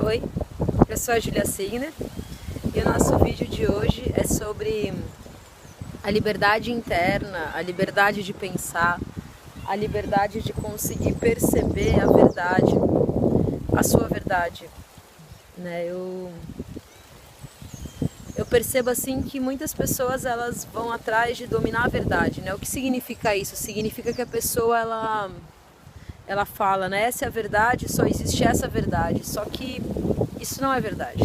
Oi, eu sou a Julia Signer e o nosso vídeo de hoje é sobre a liberdade interna, a liberdade de pensar, a liberdade de conseguir perceber a verdade, a sua verdade, né? Eu percebo assim que muitas pessoas elas vão atrás de dominar a verdade, né? O que significa isso? Significa que a pessoa ela fala, né? Essa é a verdade, só existe essa verdade. Só que isso não é verdade.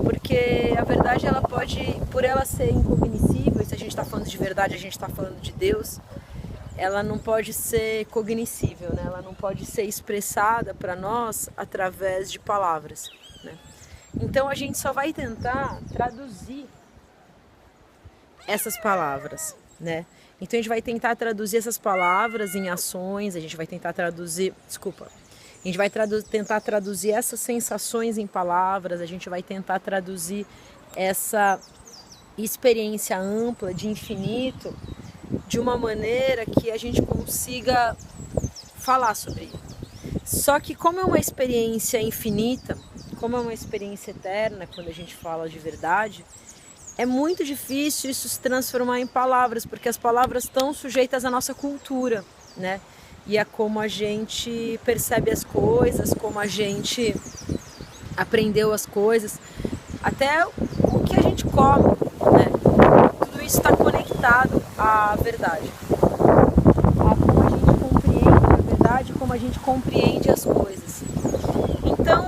Porque a verdade ela pode, por ela ser incognoscível, e se a gente está falando de verdade, a gente está falando de Deus, ela não pode ser cognoscível, né? Ela não pode ser expressada para nós através de palavras, né? Então a gente só vai tentar traduzir essas palavras, né? Então a gente vai tentar traduzir essas palavras em ações, a gente vai tentar traduzir, a gente vai tentar traduzir essas sensações em palavras, a gente vai tentar traduzir essa experiência ampla de infinito de uma maneira que a gente consiga falar sobre isso. Só que como é uma experiência infinita, como é uma experiência eterna, quando a gente fala de verdade, é muito difícil isso se transformar em palavras, porque as palavras estão sujeitas à nossa cultura, né? E a como a gente percebe as coisas, como a gente aprendeu as coisas, até o que a gente come, né? Tudo isso está conectado à verdade, a como a gente compreende a verdade, como a gente compreende as coisas. Então,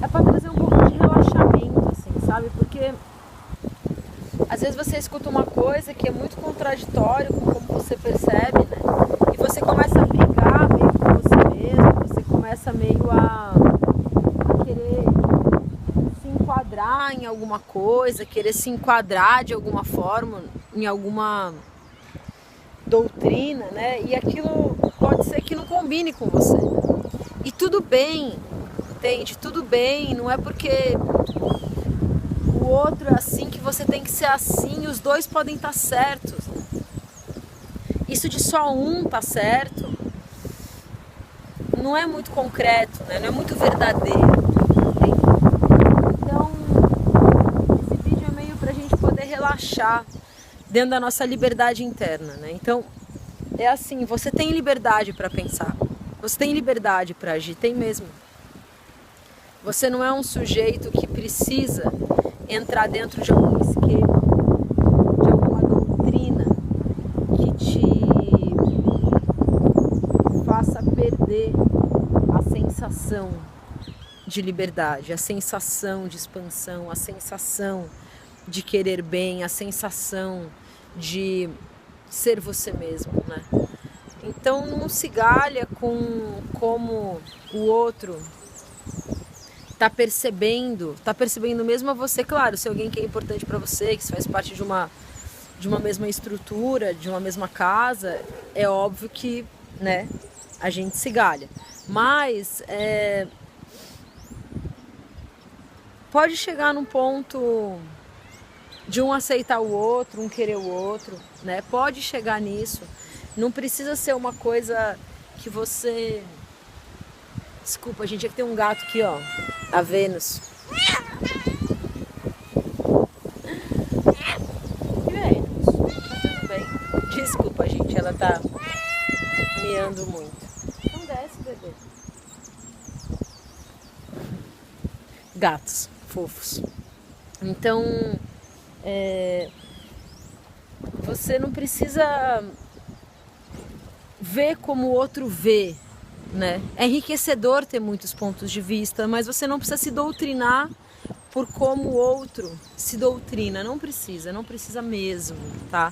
é para trazer um pouco de relaxamento, assim, sabe? Porque às vezes você escuta uma coisa que é muito contraditório com como você percebe, né? E você começa a brigar meio com você mesmo, você começa meio a querer se enquadrar em alguma coisa, querer se enquadrar de alguma forma em alguma doutrina, né? E aquilo pode ser que não combine com você, né? E tudo bem, entende? Tudo bem, não é porque o outro é assim que você tem que ser assim, os dois podem estar certos, né? Isso de só um tá certo não é muito concreto, né? Não é muito verdadeiro, entende? Então, esse vídeo é meio pra gente poder relaxar dentro da nossa liberdade interna, né? Então, é assim, você tem liberdade para pensar, você tem liberdade para agir, tem mesmo. Você não é um sujeito que precisa entrar dentro de algum esquema, de alguma doutrina que te faça perder a sensação de liberdade, a sensação de expansão, a sensação de querer bem, a sensação de ser você mesmo, né? Então não se galha com como o outro tá percebendo mesmo a você, claro, se alguém que é importante para você, que faz parte de uma mesma estrutura, de uma mesma casa, é óbvio que, né, a gente se galha. Mas pode chegar num ponto de um aceitar o outro, um querer o outro, né? Pode chegar nisso. Não precisa ser uma coisa que você... Desculpa, gente, é que tem um gato aqui, ó. A Vênus. Vênus, tá tudo bem. Desculpa, gente, ela tá miando muito. Não desce, bebê. Gatos fofos. Então, você não precisa ver como o outro vê, né? É enriquecedor ter muitos pontos de vista, mas você não precisa se doutrinar por como o outro se doutrina. Não precisa mesmo, tá?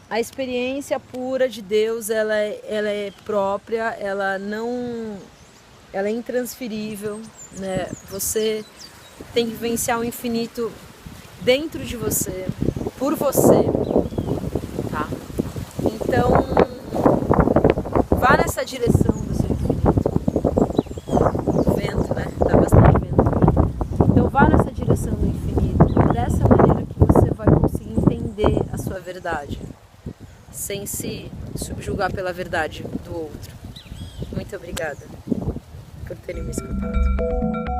A experiência pura de Deus, ela é própria, ela é intransferível, né? Você tem que vivenciar o infinito dentro de você, por você, tá? Então, vá nessa direção do seu infinito. O vento, né? Tá bastante vento aqui. Então, vá nessa direção do infinito. Dessa maneira que você vai conseguir entender a sua verdade, sem se subjugar pela verdade do outro. Muito Muito obrigada por terem me escutado.